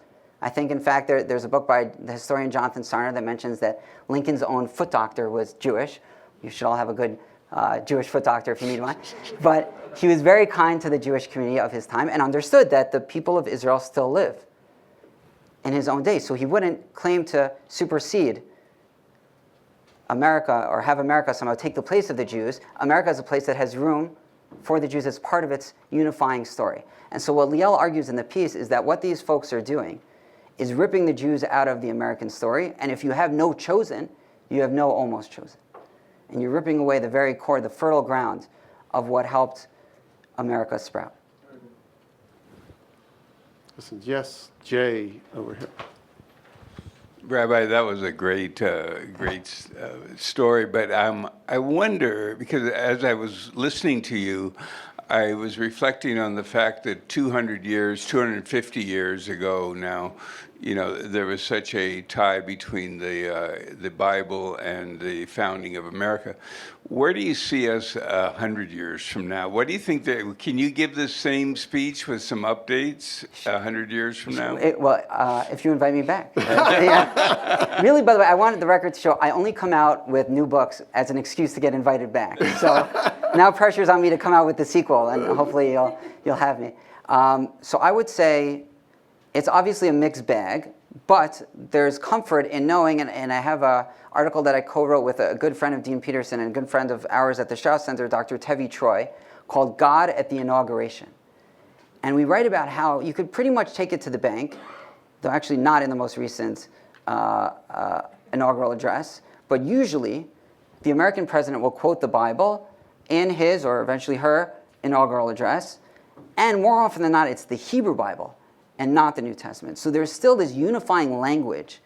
I think, in fact, there's a book by the historian Jonathan Sarner that mentions that Lincoln's own foot doctor was Jewish. You should all have a good Jewish foot doctor if you need one. But he was very kind to the Jewish community of his time and understood that the people of Israel still live in his own day. So he wouldn't claim to supersede America or have America somehow take the place of the Jews. America is a place that has room for the Jews. It's part of its unifying story. And so what Liel argues in the piece is that what these folks are doing is ripping the Jews out of the American story. And if you have no chosen, you have no almost chosen. And you're ripping away the very core, the fertile ground of what helped America sprout. Listen, yes, Jay over here. Rabbi, that was a great story. But I wonder, because as I was listening to you, I was reflecting on the fact that 250 years ago now, there was such a tie between the Bible and the founding of America. Where do you see us 100 years from now? What do you think can you give the same speech with some updates 100 years from now? If you invite me back. Right? Yeah. Really, by the way, I wanted the record to show I only come out with new books as an excuse to get invited back. So now pressure's on me to come out with the sequel, and hopefully you'll have me. So I would say it's obviously a mixed bag, but there's comfort in knowing, and I have an article that I co-wrote with a good friend of Dean Peterson and a good friend of ours at the Straus Center, Dr. Tevi Troy, called God at the Inauguration. And we write about how you could pretty much take it to the bank, though actually not in the most recent inaugural address, but usually the American president will quote the Bible in his, or eventually her, inaugural address, and more often than not, it's the Hebrew Bible and not the New Testament. So there's still this unifying language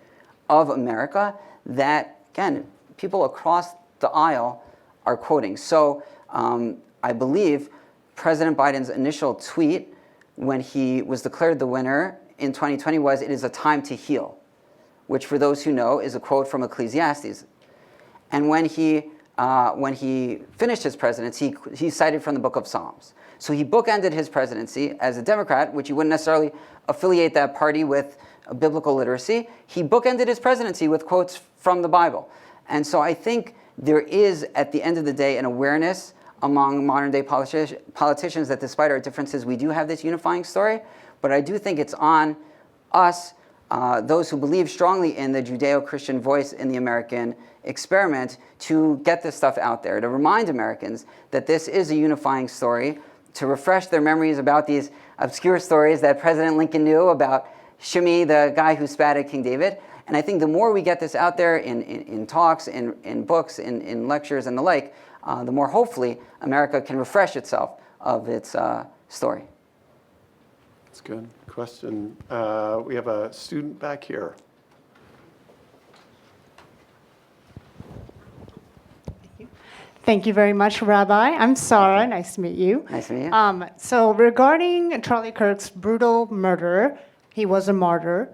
of America that, again, people across the aisle are quoting. So I believe President Biden's initial tweet when he was declared the winner in 2020 was, "It is a time to heal," which for those who know is a quote from Ecclesiastes. And when he finished his presidency, he cited from the book of Psalms. So he bookended his presidency as a Democrat, which you wouldn't necessarily affiliate that party with biblical literacy. He bookended his presidency with quotes from the Bible. And so I think there is, at the end of the day, an awareness among modern-day politicians that despite our differences, we do have this unifying story. But I do think it's on us, those who believe strongly in the Judeo-Christian voice in the American experiment, to get this stuff out there, to remind Americans that this is a unifying story, to refresh their memories about these obscure stories that President Lincoln knew about Shimei, the guy who spat at King David. And I think the more we get this out there in talks, in books, in lectures and the like, the more hopefully America can refresh itself of its story. That's good. Question. We have a student back here. Thank you very much, Rabbi. I'm Sarah. Nice to meet you. Nice to meet you. So regarding Charlie Kirk's brutal murder, he was a martyr.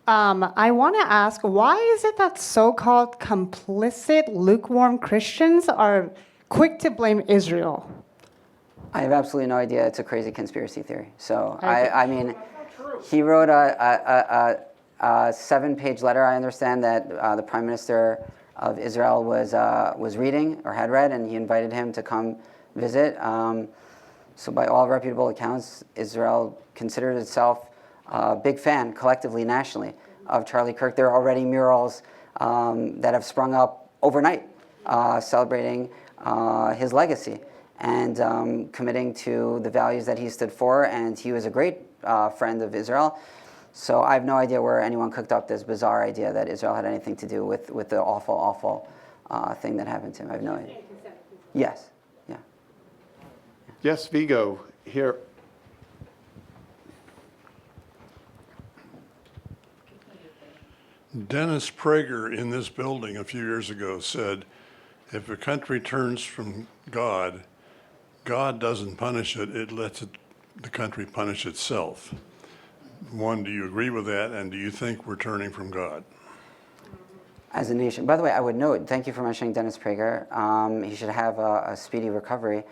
I want to ask, why is it that so-called complicit, lukewarm Christians are quick to blame Israel? I have absolutely no idea. It's a crazy conspiracy theory. So, I mean, he wrote a 7-page letter. I understand that the Prime Minister of Israel was reading or had read, and he invited him to come visit. So by all reputable accounts, Israel considered itself a big fan, collectively, nationally, of Charlie Kirk. There are already murals that have sprung up overnight celebrating his legacy and committing to the values that he stood for, and he was a great friend of Israel. So I have no idea where anyone cooked up this bizarre idea that Israel had anything to do with the awful, awful thing that happened to him. I have no idea. Yes. Yeah. Yes, Vigo, here. Dennis Prager in this building a few years ago said, if a country turns from God, God doesn't punish it, it lets the country punish itself. One, do you agree with that, and do you think we're turning from God? As a nation. By the way, I would note, thank you for mentioning Dennis Prager. He should have a speedy recovery.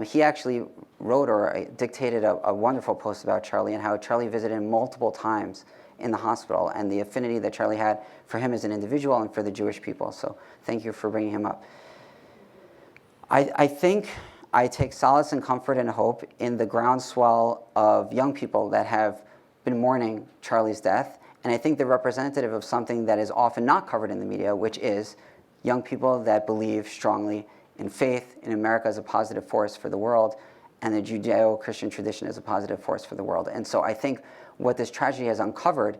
He actually wrote or dictated a wonderful post about Charlie and how Charlie visited him multiple times in the hospital and the affinity that Charlie had for him as an individual and for the Jewish people. So thank you for bringing him up. I think I take solace and comfort and hope in the groundswell of young people that have been mourning Charlie's death. And I think they're representative of something that is often not covered in the media, which is young people that believe strongly in faith, in America as a positive force for the world, and the Judeo-Christian tradition is a positive force for the world. And so I think what this tragedy has uncovered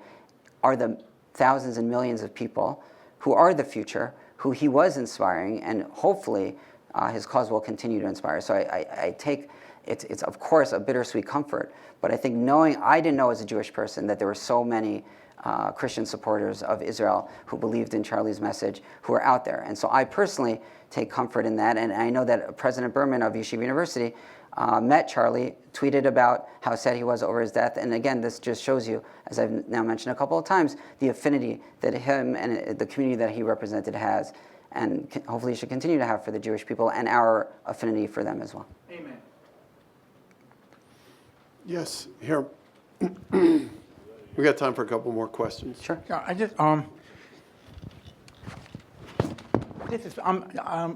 are the thousands and millions of people who are the future, who he was inspiring, and hopefully his cause will continue to inspire. So I take, it's of course a bittersweet comfort, but I think knowing, I didn't know as a Jewish person that there were so many Christian supporters of Israel who believed in Charlie's message, who are out there. And so I personally take comfort in that, and I know that President Berman of Yeshiva University met Charlie, tweeted about how sad he was over his death, and again, this just shows you, as I've now mentioned a couple of times, the affinity that him and the community that he represented has, and hopefully should continue to have for the Jewish people, and our affinity for them as well. Amen. Yes, here. We got time for a couple more questions. Sure. Yeah,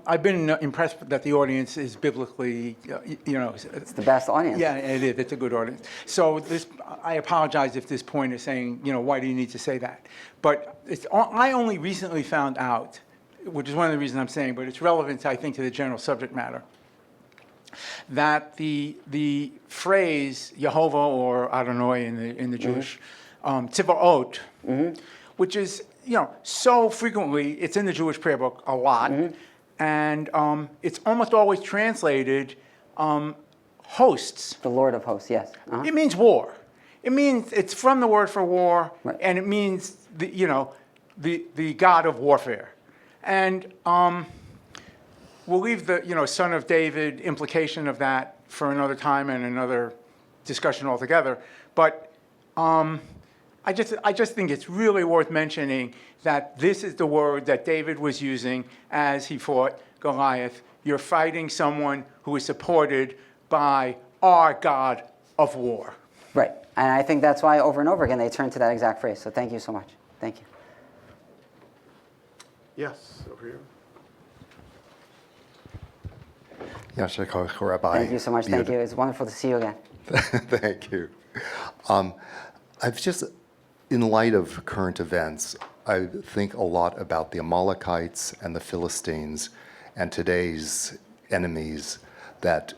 I've been impressed that the audience is biblically, It's the best audience. Yeah, it is. It's a good audience. So I apologize if this point is saying, why do you need to say that? But I only recently found out, which is one of the reasons I'm saying, but it's relevant, I think, to the general subject matter, that the phrase Yehovah, or Adonai in the Jewish Tziva'ot, which is so frequently, it's in the Jewish prayer book a lot, and it's almost always translated hosts. The Lord of hosts, yes. Uh-huh. It means war. It means, it's from the word for war, Right. and it means the God of warfare. And we'll leave the son of David implication of that for another time and another discussion altogether. But I just think it's really worth mentioning that this is the word that David was using as he fought Goliath. You're fighting someone who is supported by our God of war. Right. And I think that's why over and over again they turn to that exact phrase. So thank you so much. Thank you. Yes, over here. Rabbi. Thank you so much. Thank you. It's wonderful to see you again. Thank you. I've just, in light of current events, I think a lot about the Amalekites and the Philistines and today's enemies, that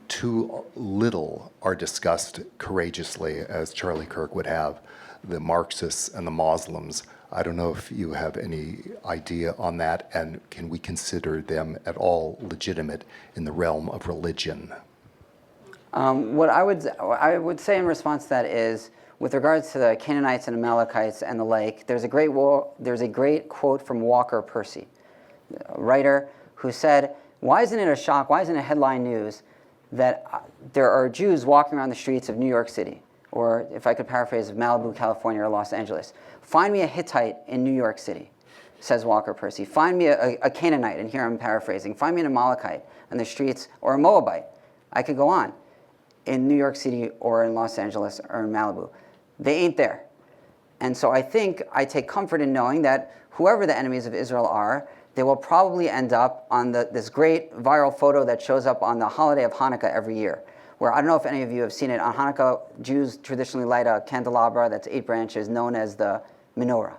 too little are discussed courageously, as Charlie Kirk would have, the Marxists and the Muslims. I don't know if you have any idea on that, and can we consider them at all legitimate in the realm of religion? What I would say in response to that is, with regards to the Canaanites and Amalekites and the like, there's a great quote from Walker Percy, a writer, who said, "Why isn't it a shock? Why isn't it headline news that there are Jews walking around the streets of New York City, or if I could paraphrase, Malibu, California, or Los Angeles? Find me a Hittite in New York City," says Walker Percy. "Find me a Canaanite," and here I'm paraphrasing. "Find me an Amalekite on the streets, or a Moabite." I could go on. In New York City or in Los Angeles or in Malibu. They ain't there. And so I think I take comfort in knowing that whoever the enemies of Israel are, they will probably end up on this great viral photo that shows up on the holiday of Hanukkah every year, where I don't know if any of you have seen it. On Hanukkah, Jews traditionally light a candelabra that's 8 branches, known as the menorah.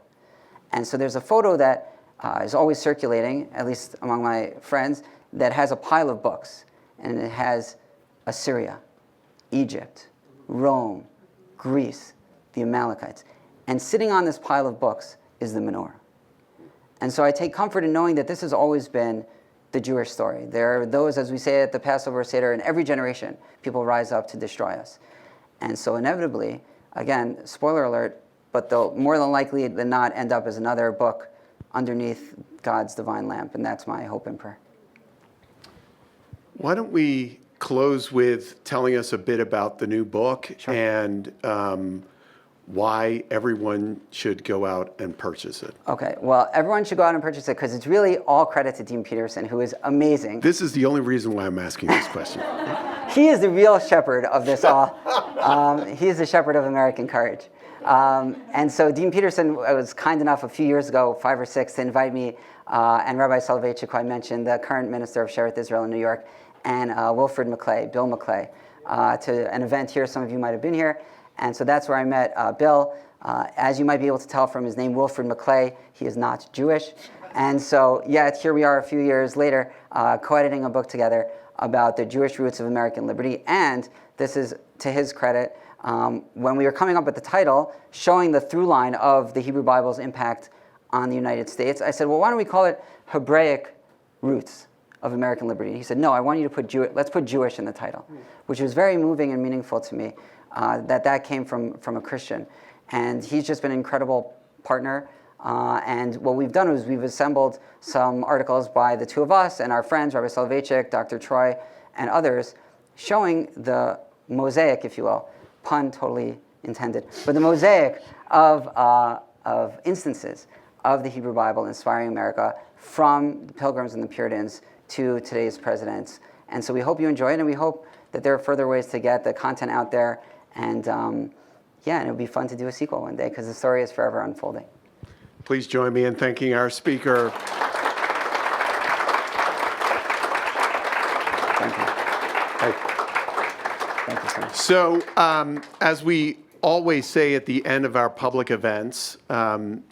And so there's a photo that is always circulating, at least among my friends, that has a pile of books. And it has Assyria, Egypt, Rome, Greece, the Amalekites. And sitting on this pile of books is the menorah. And so I take comfort in knowing that this has always been the Jewish story. There are those, as we say at the Passover Seder, in every generation, people rise up to destroy us. And so inevitably, again, spoiler alert, but they'll more than likely than not end up as another book underneath God's divine lamp. And that's my hope and prayer. Why don't we close with telling us a bit about the new book and why everyone should go out and purchase it. Okay, well, everyone should go out and purchase it because it's really all credit to Dean Peterson, who is amazing. This is the only reason why I'm asking this question. He is the real shepherd of this all. He is the shepherd of American courage. And so Dean Peterson was kind enough a few years ago, 5 or 6, to invite me and Rabbi Soloveitchik, who I mentioned, the current minister of Sheretz Israel in New York, and Wilfred McClay, Bill McClay, to an event here. Some of you might have been here. And so that's where I met Bill. As you might be able to tell from his name, Wilfred McClay, he is not Jewish. And so, yet here we are a few years later, co-editing a book together about the Jewish roots of American liberty. And this is to his credit, when we were coming up with the title, showing the through line of the Hebrew Bible's impact on the United States, I said, well, why don't we call it Hebraic Roots of American Liberty? He said, no, I want you to put let's put Jewish in the title, which was very moving and meaningful to me, that came from a Christian. And he's just been an incredible partner. And what we've done is we've assembled some articles by the two of us and our friends, Rabbi Soloveitchik, Dr. Troy, and others, showing the mosaic, if you will, pun totally intended, but the mosaic of instances of the Hebrew Bible inspiring America, from the Pilgrims and the Puritans to today's presidents. And so we hope you enjoy it, and we hope that there are further ways to get the content out there. And and it'll be fun to do a sequel one day, because the story is forever unfolding. Please join me in thanking our speaker. Thank you. Thank you so much. So, as we always say at the end of our public events,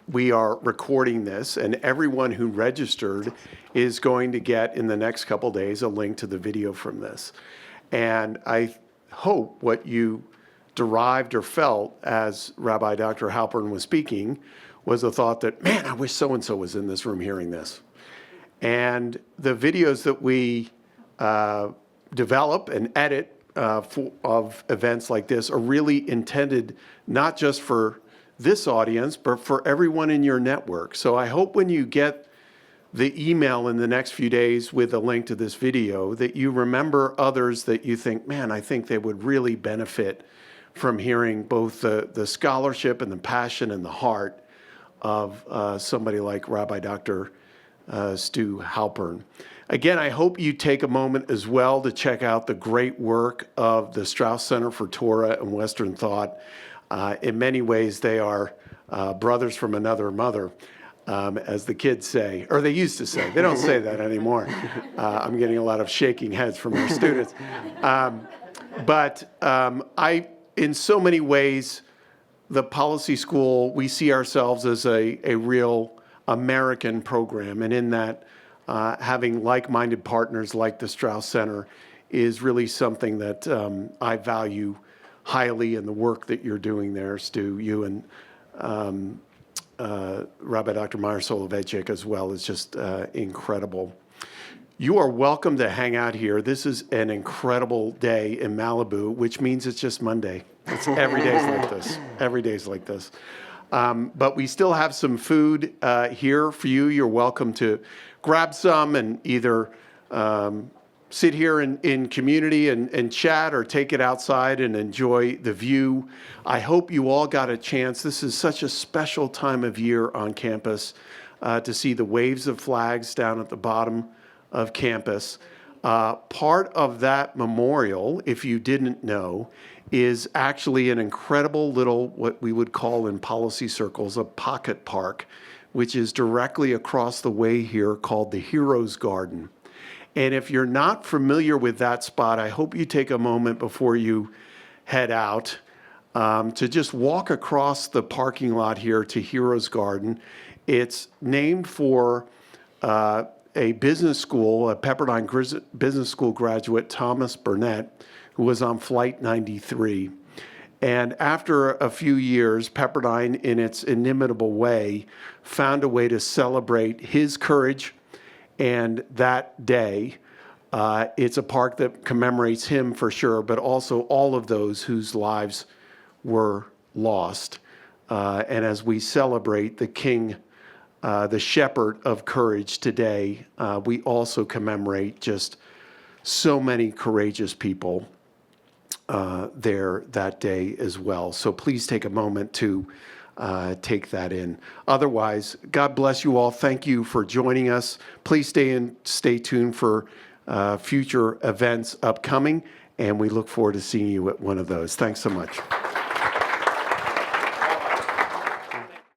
we are recording this, and everyone who registered is going to get, in the next couple days, a link to the video from this. And I hope what you derived or felt as Rabbi Dr. Halpern was speaking was a thought that, man, I wish so-and-so was in this room hearing this. And the videos that we develop and edit of events like this are really intended not just for this audience, but for everyone in your network. So I hope when you get the email in the next few days with a link to this video, that you remember others that you think, man, I think they would really benefit from hearing both the scholarship and the passion and the heart of somebody like Rabbi Dr. Stu Halpern. Again, I hope you take a moment as well to check out the great work of the Straus Center for Torah and Western Thought. In many ways, they are brothers from another mother, as the kids say, or they used to say. They don't say that anymore. I'm getting a lot of shaking heads from our students. In so many ways, the policy school, we see ourselves as a real American program, and in that, having like-minded partners like the Straus Center is really something that I value highly in the work that you're doing there, Stu. You and Rabbi Dr. Meyer Soloveitchik as well is just incredible. You are welcome to hang out here. This is an incredible day in Malibu, which means it's just Monday. It's every day's like this. Every day's like this. But we still have some food here for you. You're welcome to grab some and either sit here in community and chat, or take it outside and enjoy the view. I hope you all got a chance. This is such a special time of year on campus to see the waves of flags down at the bottom of campus. Part of that memorial, if you didn't know, is actually an incredible little, what we would call in policy circles, a pocket park, which is directly across the way here, called the Heroes Garden. And if you're not familiar with that spot, I hope you take a moment before you head out to just walk across the parking lot here to Heroes Garden. It's named for a business school, a Pepperdine Business School graduate, Thomas Burnett, who was on Flight 93. And after a few years, Pepperdine, in its inimitable way, found a way to celebrate his courage. And that day, it's a park that commemorates him for sure, but also all of those whose lives were lost. And as we celebrate the King, the shepherd of courage today, we also commemorate just so many courageous people there that day as well. So please take a moment to take that in. Otherwise, God bless you all. Thank you for joining us. Please stay tuned for future events upcoming, and we look forward to seeing you at one of those. Thanks so much.